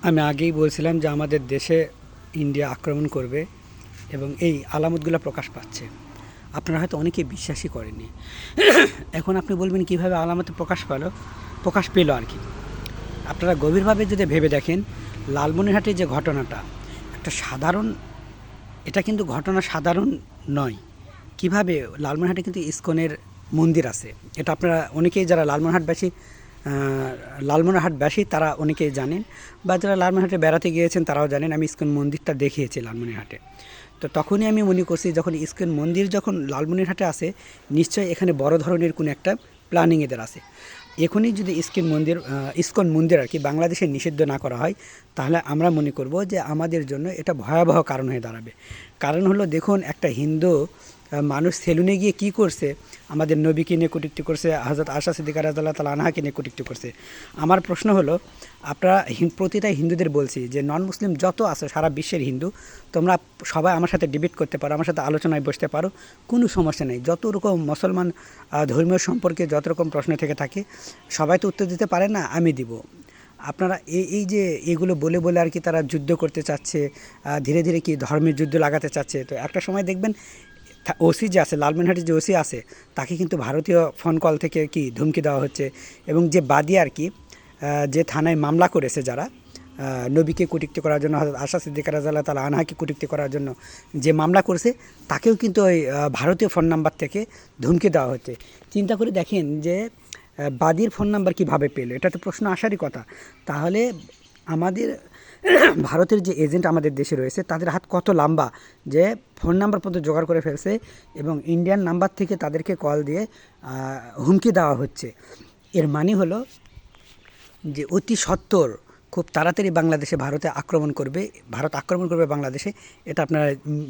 আমি আগেই বলছিলাম যে আমাদের দেশে ইন্ডিয়া আক্রমণ করবে এবং এই আলামতগুলো প্রকাশ পাচ্ছে। আপনারা হয়তো অনেকেই বিশ্বাসই করেননি। এখন আপনি বলবেন কীভাবে আলামত প্রকাশ পেল আর কি। আপনারা গভীরভাবে যদি ভেবে দেখেন, লালমনিরহাটের যে ঘটনাটা একটা সাধারণ, এটা কিন্তু ঘটনা সাধারণ নয়। কিভাবে লালমনিরহাটে কিন্তু ইসকনের মন্দির আছে, এটা আপনারা অনেকেই যারা লালমনিরহাটবাসী তারা অনেকেই জানেন, বা যারা লালমনিরহাটে বেড়াতে গিয়েছেন তারাও জানেন। আমি ইসকন মন্দিরটা দেখিয়েছি লালমনিরহাটে। তো তখনই আমি মনে করছি যখন ইসকন মন্দির যখন লালমনিরহাটে আসে, নিশ্চয়ই এখানে বড় ধরনের কোনো একটা প্ল্যানিং এদের আছে। এখনই যদি ইসকন মন্দির আর কি বাংলাদেশে নিষিদ্ধ না করা হয়, তাহলে আমরা মনে করব যে আমাদের জন্য এটা ভয়াবহ কারণ হয়ে দাঁড়াবে। কারণ হলো, দেখুন, একটা হিন্দু মানুষ সেলুনে গিয়ে কি করছে, আমাদের নবীকে নিয়ে কটূক্তি করছে, হযরত আয়েশা সিদ্দিকা রাদিয়াল্লাহু তাআলা আনহাকে নিয়ে কটূক্তি করছে। আমার প্রশ্ন হলো, আপনারা প্রতিটা হিন্দুদের বলছি যে নন মুসলিম যত আছে সারা বিশ্বের হিন্দু, তোমরা সবাই আমার সাথে ডিবেট করতে পারো, আমার সাথে আলোচনায় বসতে পারো, কোনো সমস্যা নেই। যত রকম মুসলমান ধর্মীয় সম্পর্কে যত রকম প্রশ্ন থেকে থাকে, সবাই তো উত্তর দিতে পারে না, আমি দিব। আপনারা এই যে এগুলো বলে বলে আর কি তারা যুদ্ধ করতে চাচ্ছে, ধীরে ধীরে কি ধর্মের যুদ্ধ লাগাতে চাচ্ছে। তো একটা সময় দেখবেন ওসি যে আছে, লালমনিরহাটের যে ওসি আছে, তাকে কিন্তু ভারতীয় ফোন কল থেকে কি ধমকি দেওয়া হচ্ছে। এবং যে বাদী আর কি, যে থানায় মামলা করেছে যারা নবীকে কটূক্তি করার জন্য, হযরত আয়েশা সিদ্দিকা রাদিয়াল্লাহু তাআলা আনহাকে কটূক্তি করার জন্য যে মামলা করেছে, তাকেও কিন্তু ওই ভারতীয় ফোন নাম্বার থেকে ধমকি দেওয়া হচ্ছে। চিন্তা করে দেখেন যে বাদীর ফোন নাম্বার কীভাবে পেল, এটা তো প্রশ্ন আসারই কথা। তাহলে আমাদের ভারতের যে এজেন্ট আমাদের দেশে রয়েছে, তাদের হাত কত লম্বা যে ফোন নাম্বার পর্যন্ত জোগাড় করে ফেলছে এবং ইন্ডিয়ান নাম্বার থেকে তাদেরকে কল দিয়ে হুমকি দেওয়া হচ্ছে। এর মানে হলো যে অতি সত্বর খুব তাড়াতাড়ি ভারত আক্রমণ করবে বাংলাদেশে। এটা আপনারা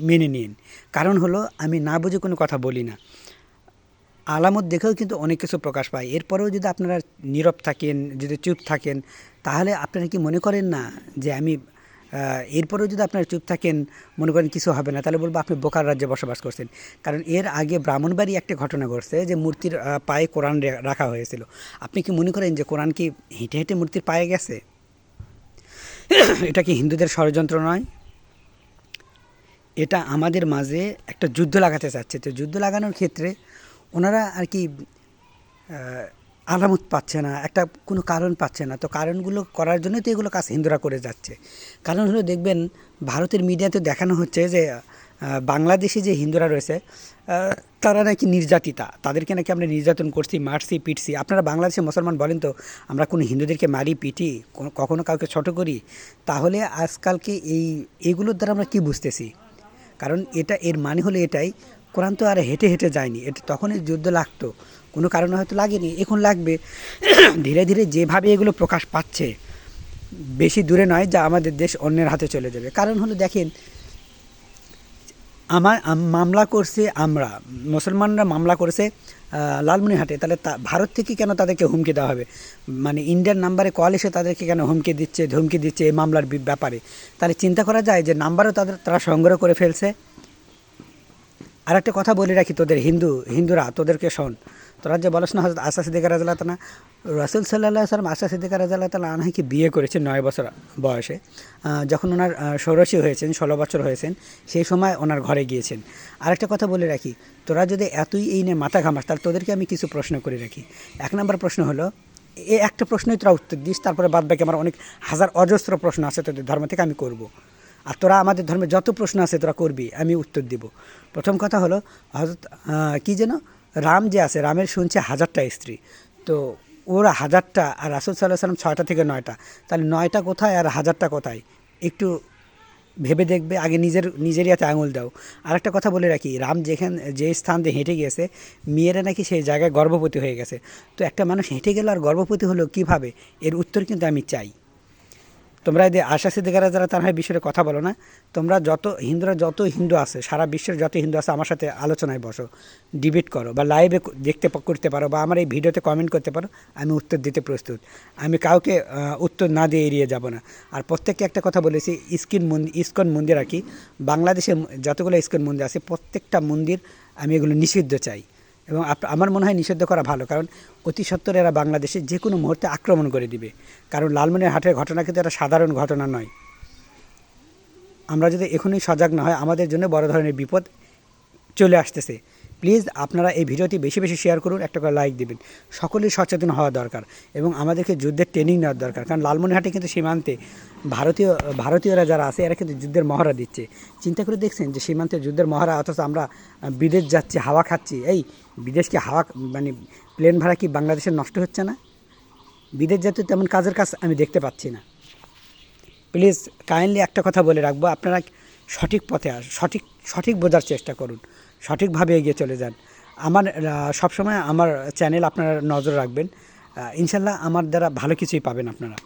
মেনে নিন। কারণ হলো, আমি না বুঝে কোনো কথা বলি না। আলামত দেখেও কিন্তু অনেক কিছু প্রকাশ পায়। এরপরেও যদি আপনারা নীরব থাকেন, যদি চুপ থাকেন, তাহলে আপনারা কি মনে করেন না যে এরপরেও যদি আপনারা চুপ থাকেন, মনে করেন কিছু হবে না, তাহলে বলবো আপনি বোকার রাজ্যে বসবাস করছেন। কারণ এর আগে ব্রাহ্মণবাড়ি একটা ঘটনা ঘটছে যে মূর্তির পায়ে কোরআন রাখা হয়েছিল। আপনি কি মনে করেন যে কোরআন কি হেঁটে হেঁটে মূর্তির পায়ে গেছে? এটা কি হিন্দুদের ষড়যন্ত্র নয়? এটা আমাদের মাঝে একটা যুদ্ধ লাগাতে চাচ্ছে। তো যুদ্ধ লাগানোর ক্ষেত্রে ওনারা আর কি আলামত পাচ্ছে না, একটা কোনো কারণ পাচ্ছে না। তো কারণগুলো করার জন্যই তো এগুলো কাজ হিন্দুরা করে যাচ্ছে। কারণ হলো, দেখবেন ভারতের মিডিয়াতে দেখানো হচ্ছে যে বাংলাদেশে যে হিন্দুরা রয়েছে তারা নাকি নির্যাতিতা, তাদেরকে নাকি আমরা নির্যাতন করছি, মারছি, পিটছি। আপনারা বাংলাদেশের মুসলমান বলেন তো, আমরা কোনো হিন্দুদেরকে মারি, পিটি, কখনো কাউকে ছোট করি? তাহলে আজকালকে এইগুলোর দ্বারা আমরা কি বুঝতেছি? কারণ এর মানে হলো এটাই, কোরআন তো আর হেঁটে হেঁটে যায়নি, এটা তখনই যুদ্ধ লাগতো, কোনো কারণে হয়তো লাগেনি, এখন লাগবে। ধীরে ধীরে যেভাবে এগুলো প্রকাশ পাচ্ছে, বেশি দূরে নয় যা আমাদের দেশ অন্যের হাতে চলে যাবে। কারণ হলো, দেখেন, মামলা করছে, আমরা মুসলমানরা মামলা করেছে লালমনিরহাটে, তাহলে ভারত থেকে কেন তাদেরকে হুমকি দেওয়া হবে? মানে ইন্ডিয়ান নাম্বারে কল এসে তাদেরকে কেন ধমকি দিচ্ছে এই মামলার ব্যাপারে? তাহলে চিন্তা করা যায় যে নাম্বারও তারা সংগ্রহ করে ফেলছে। আর একটা কথা বলে রাখি, হিন্দুরা তোদেরকে শোন, তোরা যে বলস না হযরত আয়েশা সিদ্দিকা রাদিয়াল্লাহু তাআলা, রাসূল সাল্লাল্লাহু আলাইহি ওয়াসাল্লাম আয়েশা সিদ্দিকা রাদিয়াল্লাহু তাআলা আনহাকে বিয়ে করেছেন 9 বছর বয়সে। যখন ওনার ষোড়শী হয়েছেন, 16 বছর হয়েছেন, সেই সময় ওনার ঘরে গিয়েছেন। আরেকটা কথা বলে রাখি, তোরা যদি এতই এই নিয়ে মাথা ঘামাস, তাহলে তোদেরকে আমি কিছু প্রশ্ন করে রাখি। 1 নম্বর প্রশ্ন হলো, এই একটা প্রশ্নই তোরা উত্তর দিস, তারপরে বাদ বাকি আমার অনেক হাজার অজস্র প্রশ্ন আছে তোদের ধর্ম থেকে, আমি করব। আর তোরা আমাদের ধর্মে যত প্রশ্ন আছে তোরা করবি, আমি উত্তর দিব। প্রথম কথা হলো, হযরত কি যেন রাম যে আছে, রামের শুনছে 1000টা স্ত্রী। তো ওরা 1000টা, আর রাসূল সাল্লাল্লাহু আলাইহি ওয়াসাল্লাম 6টা থেকে 9টা, তাহলে 9টা কোথায় আর 1000টা কোথায়? একটু ভেবে দেখবে, আগে নিজের ইয়াতে আঙুল দাও। আরেকটা কথা বলে রাখি, রাম যে স্থান দিয়ে হেঁটে গিয়েছে, মেয়েরা নাকি সেই জায়গায় গর্ভবতী হয়ে গেছে। তো একটা মানুষ হেঁটে গেল আর গর্ভবতী হলো কীভাবে? এর উত্তর কিন্তু আমি চাই। তোমরা এদের আয়েশা সিদ্দিকা রাদিয়াল্লাহু তাআলার বিষয়ে কথা বলো না। তোমরা যত হিন্দু আছে, সারা বিশ্বের যত হিন্দু আছে, আমার সাথে আলোচনায় বসো, ডিবেট করো, বা লাইভে করতে পারো, বা আমার এই ভিডিওতে কমেন্ট করতে পারো। আমি উত্তর দিতে প্রস্তুত। আমি কাউকে উত্তর না দিয়ে এড়িয়ে যাব না। আর প্রত্যেককে একটা কথা বলেছি, ইসকন মন্দির আর কি, বাংলাদেশে যতগুলো ইসকন মন্দির আছে, প্রত্যেকটা মন্দির আমি এগুলো নিষিদ্ধ চাই। এবং আমার মনে হয় নিষিদ্ধ করা ভালো, কারণ অতি সত্বর এরা বাংলাদেশে যে কোনো মুহূর্তে আক্রমণ করে দিবে। কারণ লালমনিরহাটের ঘটনা কিন্তু একটা সাধারণ ঘটনা নয়। আমরা যদি এখনই সজাগ না হয়, আমাদের জন্য বড় ধরনের বিপদ চলে আসতেছে। প্লিজ আপনারা এই ভিডিওটি বেশি বেশি শেয়ার করুন, একটা করে লাইক দিবেন। সকলেই সচেতন হওয়া দরকার এবং আমাদেরকে যুদ্ধের ট্রেনিং নেওয়ার দরকার, কারণ লালমনিরহাটে কিন্তু সীমান্তে ভারতীয়রা যারা আছে এরা কিন্তু যুদ্ধের মহড়া দিচ্ছে। চিন্তা করে দেখছেন যে সীমান্তে যুদ্ধের মহড়া, অথচ আমরা বিদেশ যাচ্ছি, হাওয়া খাচ্ছি। এই বিদেশ কি হাওয়া, মানে প্লেন ভাড়া কি বাংলাদেশের নষ্ট হচ্ছে না? বিদেশ যেতে তেমন কাজের কাজ আমি দেখতে পাচ্ছি না। প্লিজ কাইন্ডলি একটা কথা বলে রাখবো, আপনারা সঠিক পথে সঠিক বোঝার চেষ্টা করুন, সঠিকভাবে এগিয়ে চলে যান। আমার সবসময় আমার চ্যানেল আপনারা নজর রাখবেন, ইনশাল্লাহ আমার দ্বারা ভালো কিছুই পাবেন আপনারা।